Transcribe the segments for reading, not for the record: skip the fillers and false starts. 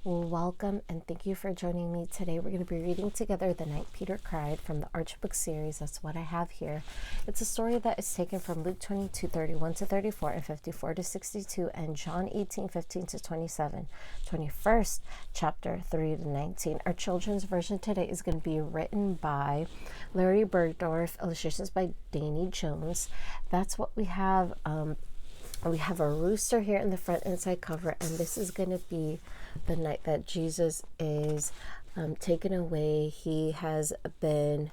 Well, welcome and thank you for joining me today. We're going to be reading together The Night Peter Cried from the Archbook series. That's what I have here. It's a story that is taken from Luke 22:31-34 and 54-62 and John 18:15-27, 21st chapter 3-19. Our children's version today is going to be written by Larry Bergdorf, illustrations by Danny Jones. That's what we have. We have a rooster here in the front inside cover, and this is going to be the night that Jesus is taken away. He has been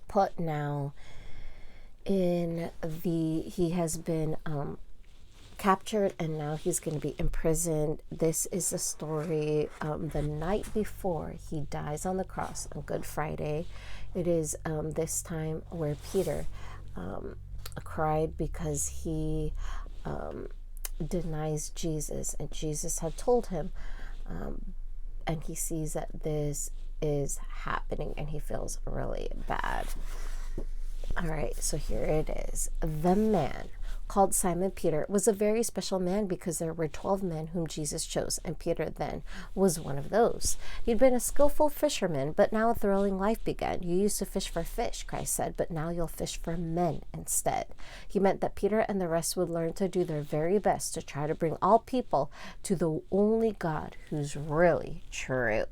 put now in he has been captured, and now he's going to be imprisoned. This is the story the night before he dies on the cross on Good Friday. It is this time where Peter cried because he denies Jesus, and Jesus had told him, and he sees that this is happening and he feels really bad. All right, so here it is. The man called Simon Peter was a very special man because there were 12 men whom Jesus chose, and Peter then was one of those. He'd been a skillful fisherman, but now a thrilling life began. You used to fish for fish, Christ said, but now you'll fish for men instead. He meant that Peter and the rest would learn to do their very best to try to bring all people to the only God who's really true.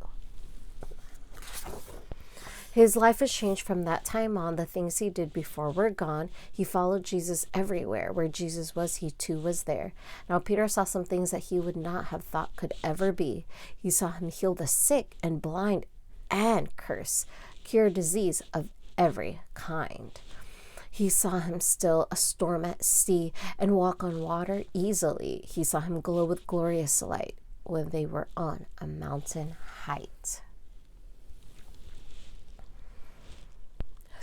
His life has changed from that time on. The things he did before were gone. He followed Jesus everywhere. Where Jesus was, he too was there. Now Peter saw some things that he would not have thought could ever be. He saw him heal the sick and blind and cure disease of every kind. He saw him still a storm at sea and walk on water easily. He saw him glow with glorious light when they were on a mountain height.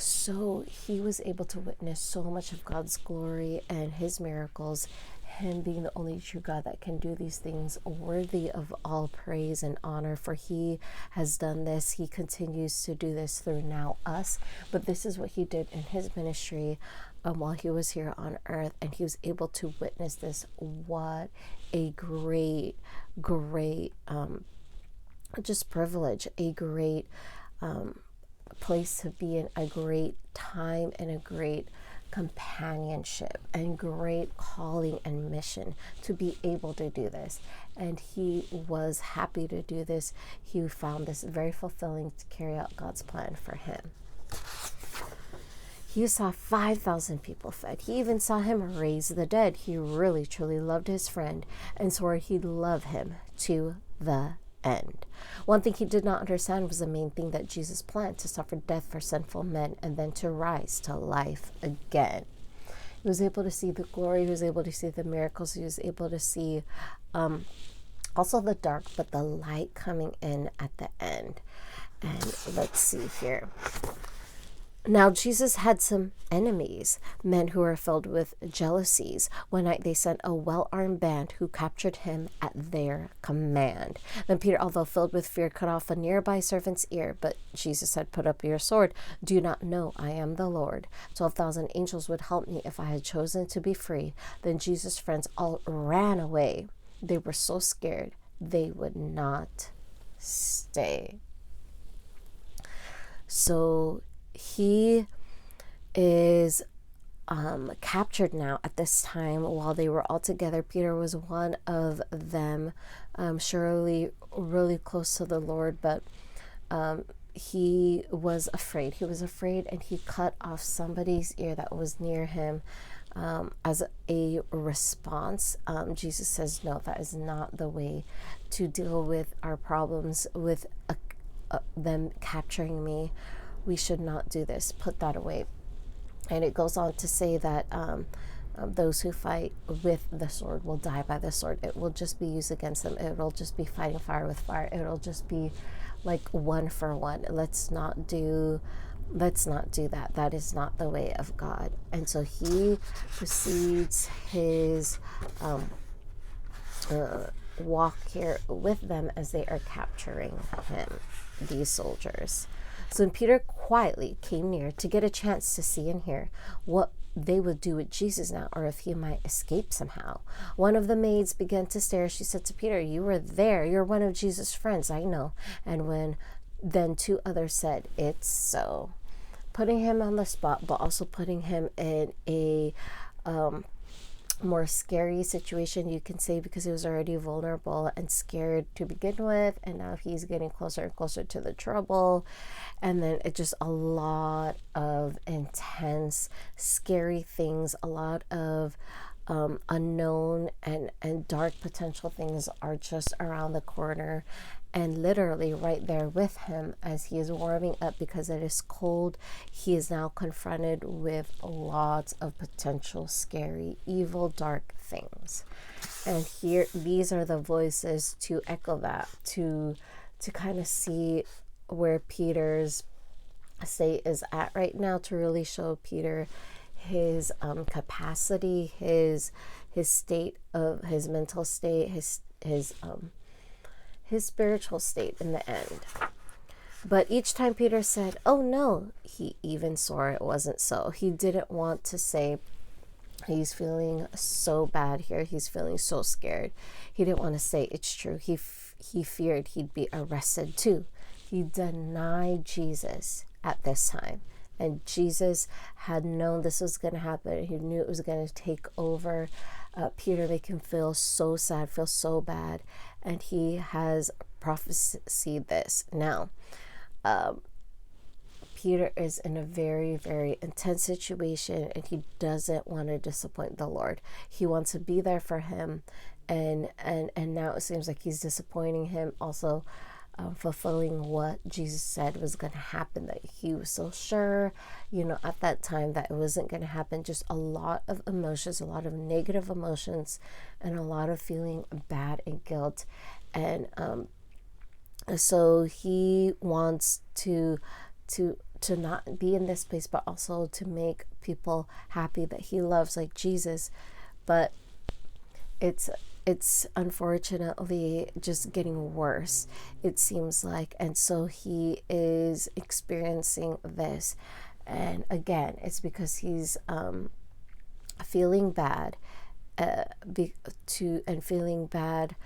So he was able to witness so much of God's glory and his miracles, him being the only true God that can do these things, worthy of all praise and honor, for he has done this. He continues to do this through now us, but this is what he did in his ministry while he was here on earth, and he was able to witness this. What a great just privilege, a great place to be in, a great time and a great companionship and great calling and mission to be able to do this. And he was happy to do this. He found this very fulfilling to carry out God's plan for him. He saw 5,000 people fed. He even saw him raise the dead. He really, truly loved his friend and swore he'd love him to the end. One thing he did not understand was the main thing that Jesus planned: to suffer death for sinful men and then to rise to life again. He was able to see the glory. He was able to see the miracles. He was able to see also the dark, but the light coming in at the end. And let's see here. Now Jesus had some enemies, men who were filled with jealousies. One night they sent a well-armed band who captured him at their command. Then Peter, although filled with fear, cut off a nearby servant's ear. But Jesus said, "Put up your sword. Do you not know I am the Lord? 12,000 angels would help me if I had chosen to be free." Then Jesus' friends all ran away. They were so scared they would not stay. So he is captured now at this time while they were all together. Peter was one of them, surely really close to the Lord, but he was afraid. He was afraid, and he cut off somebody's ear that was near him as a response. Jesus says, no, that is not the way to deal with our problems with them capturing me. We should not do this. Put that away. And it goes on to say that those who fight with the sword will die by the sword. It will just be used against them. It'll just be fighting fire with fire. It'll just be like one for one. Let's not do that. That is not the way of God. And so he proceeds his walk here with them as they are capturing him, these soldiers. So when Peter quietly came near to get a chance to see and hear what they would do with Jesus now, or if he might escape somehow. One of the maids began to stare. She said to Peter, "You were there. You're one of Jesus' friends, I know." And then two others said, "It's so." Putting him on the spot, but also putting him in a more scary situation, you can say, because he was already vulnerable and scared to begin with, and now he's getting closer and closer to the trouble. And then it just a lot of intense, scary things, a lot of unknown and dark potential things are just around the corner, and literally right there with him as he is warming up because it is cold. He is now confronted with lots of potential scary, evil, dark things. And here, these are the voices to echo that, to kind of see where Peter's state is at right now, to really show Peter his capacity, his state of his mental state, his spiritual state in the end. But each time Peter said, "Oh no," he even swore it wasn't so. He didn't want to say he's feeling so bad here, he's feeling so scared. He didn't want to say it's true. He feared he'd be arrested too. He denied Jesus at this time. And Jesus had known this was going to happen. He knew it was going to take over Peter, make him feel so sad, feel so bad. And he has prophesied this. Now, Peter is in a very, very intense situation, and he doesn't want to disappoint the Lord. He wants to be there for him. And now it seems like he's disappointing him, also fulfilling what Jesus said was going to happen, that he was so sure, at that time that it wasn't going to happen. Just a lot of emotions, a lot of negative emotions, and a lot of feeling bad and guilt. And so he wants to not be in this place, but also to make people happy that he loves, like Jesus. But it's unfortunately just getting worse, it seems like. And so he is experiencing this. And again, it's because he's feeling bad feeling bad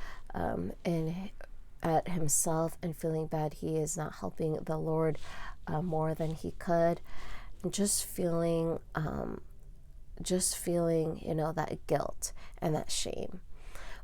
at himself, and feeling bad he is not helping the Lord more than he could, and just feeling that guilt and that shame.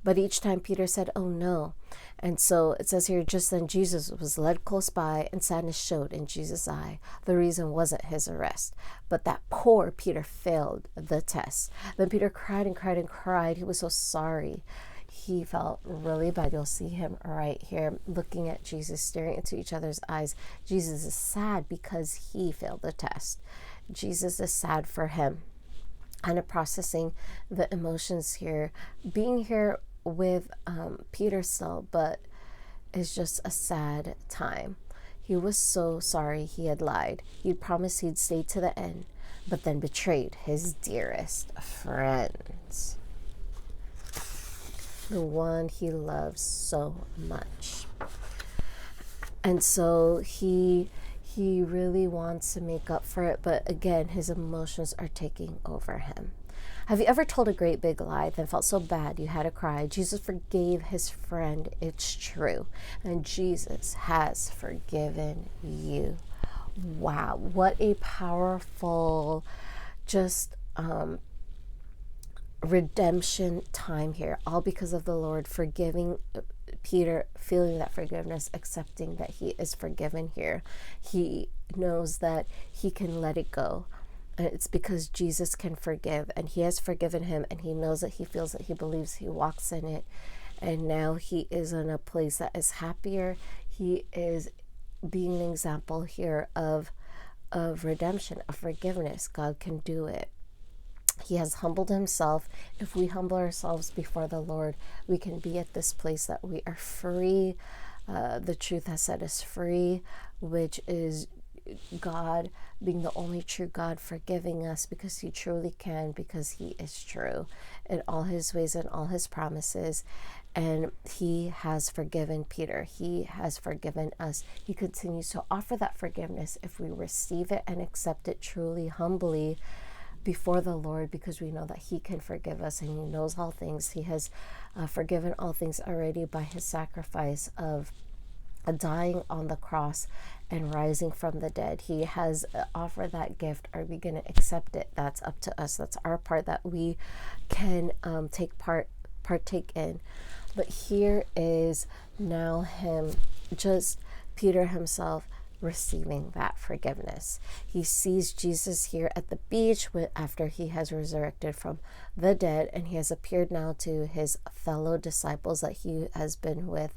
But each time Peter said, "Oh no." And so it says here, just then Jesus was led close by, and sadness showed in Jesus' eye. The reason wasn't his arrest, but that poor Peter failed the test. Then Peter cried and cried and cried. He was so sorry. He felt really bad. You'll see him right here looking at Jesus, staring into each other's eyes. Jesus is sad because he failed the test. Jesus is sad for him. Kind of processing the emotions here, being here with Peter still, but it's just a sad time. He was so sorry he had lied. He'd promised he'd stay to the end, but then betrayed his dearest friends, the one he loves so much. And so he really wants to make up for it, but again, his emotions are taking over him. Have you ever told a great big lie, then felt so bad you had to cry? Jesus forgave his friend, it's true. And Jesus has forgiven you. Wow, what a powerful, just redemption time here, all because of the Lord forgiving Peter, feeling that forgiveness, accepting that he is forgiven here. He knows that he can let it go. And it's because Jesus can forgive, and he has forgiven him, and he knows that, he feels that, he believes, he walks in it. And now he is in a place that is happier. He is being an example here of redemption, of forgiveness. God can do it. He has humbled himself. If we humble ourselves before the Lord, we can be at this place that we are free. The truth has set us free, which is God being the only true God, forgiving us because he truly can, because he is true in all his ways and all his promises. And he has forgiven Peter. He has forgiven us. He continues to offer that forgiveness if we receive it and accept it truly, humbly. before the Lord, because we know that he can forgive us and he knows all things. He has forgiven all things already by his sacrifice of dying on the cross and rising from the dead. He has offered that gift. Are we going to accept it? That's up to us. That's our part that we can partake in. But here is now Peter himself, receiving that forgiveness. He sees Jesus here at the beach after he has resurrected from the dead, and he has appeared now to his fellow disciples that he has been with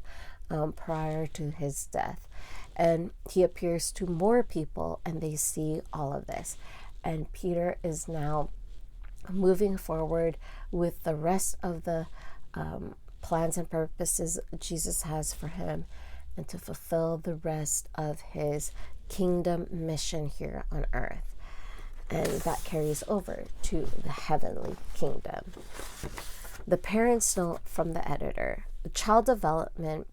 prior to his death. And he appears to more people, and they see all of this. And Peter is now moving forward with the rest of the plans and purposes Jesus has for him, and to fulfill the rest of his kingdom mission here on earth. And that carries over to the heavenly kingdom. The parents' note from the editor. Child development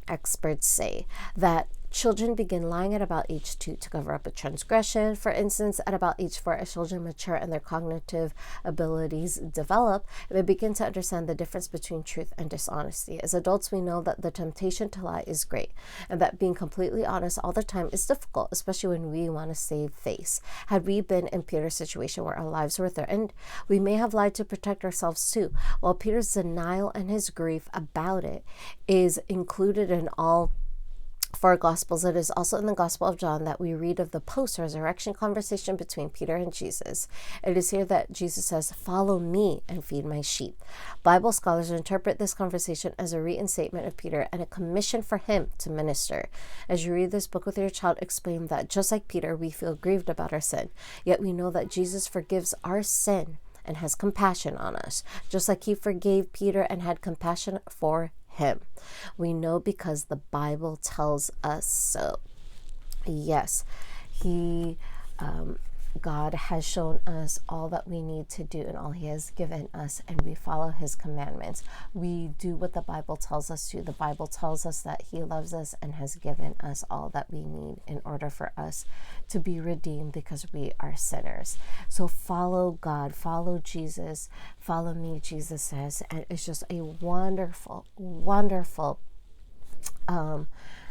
experts say that children begin lying at about age 2 to cover up a transgression. For instance, at about age 4, as children mature and their cognitive abilities develop, they begin to understand the difference between truth and dishonesty. As adults, we know that the temptation to lie is great, and that being completely honest all the time is difficult, especially when we want to save face. Had we been in Peter's situation where our lives were threatened, we may have lied to protect ourselves too. While Peter's denial and his grief about it is included in all four Gospels, it is also in the Gospel of John that we read of the post-resurrection conversation between Peter and Jesus. It is here that Jesus says, "Follow me and feed my sheep." Bible scholars interpret this conversation as a reinstatement of Peter and a commission for him to minister. As you read this book with your child, explain that just like Peter, we feel grieved about our sin, yet we know that Jesus forgives our sin and has compassion on us, just like he forgave Peter and had compassion for him. We know because the Bible tells us so. Yes, God has shown us all that we need to do and all he has given us, and we follow his commandments. We do what the Bible tells us to. The Bible tells us that he loves us and has given us all that we need in order for us to be redeemed, because we are sinners. So follow God, follow Jesus, follow me, Jesus says. And it's just a wonderful, wonderful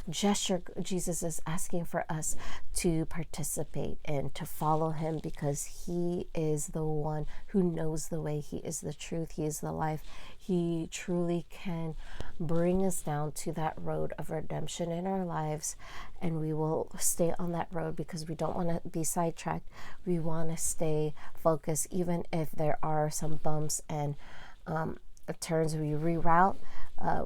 gesture Jesus is asking for us to participate in, to follow him, because he is the one who knows the way. He is the truth. He is the life. He truly can bring us down to that road of redemption in our lives, and we will stay on that road because we don't want to be sidetracked. We want to stay focused, even if there are some bumps and turns. We reroute.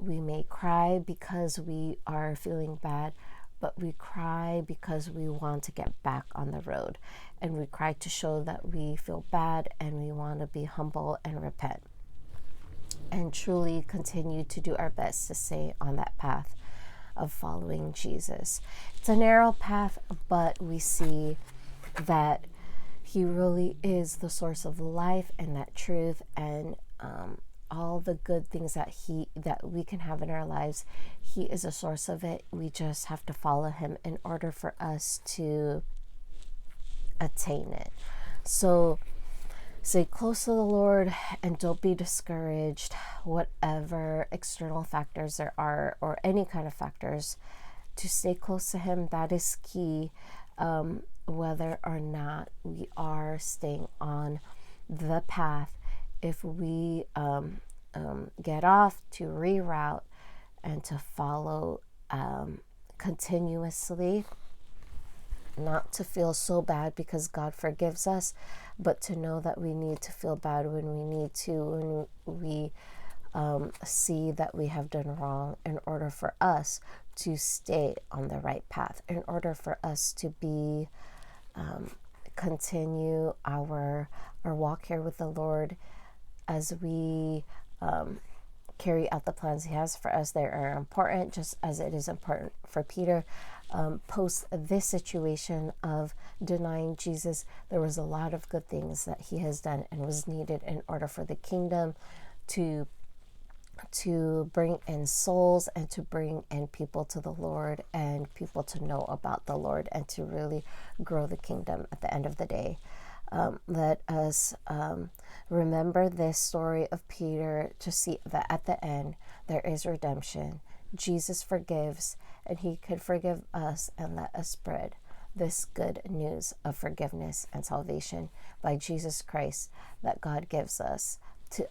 We may cry because we are feeling bad, but we cry because we want to get back on the road, and we cry to show that we feel bad and we want to be humble and repent and truly continue to do our best to stay on that path of following Jesus. It's a narrow path, but we see that he really is the source of life and that truth, and all the good things that we can have in our lives. He is a source of it. We just have to follow him in order for us to attain it. So stay close to the Lord and don't be discouraged, whatever external factors there are, or any kind of factors. To stay close to him, that is key, whether or not we are staying on the path. If we get off, to reroute and to follow continuously, not to feel so bad because God forgives us, but to know that we need to feel bad when we see that we have done wrong, in order for us to stay on the right path, in order for us to be continue our walk here with the Lord. As we carry out the plans he has for us, they are important, just as it is important for Peter. Post this situation of denying Jesus, there was a lot of good things that he has done and was needed in order for the kingdom to bring in souls and to bring in people to the Lord, and people to know about the Lord, and to really grow the kingdom at the end of the day. Let us remember this story of Peter to see that at the end there is redemption. Jesus forgives, and he could forgive us and let us spread this good news of forgiveness and salvation by Jesus Christ that God gives us to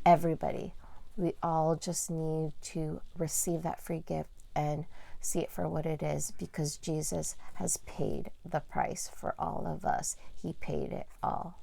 everybody. We all just need to receive that free gift and see it for what it is, because Jesus has paid the price for all of us. He paid it all.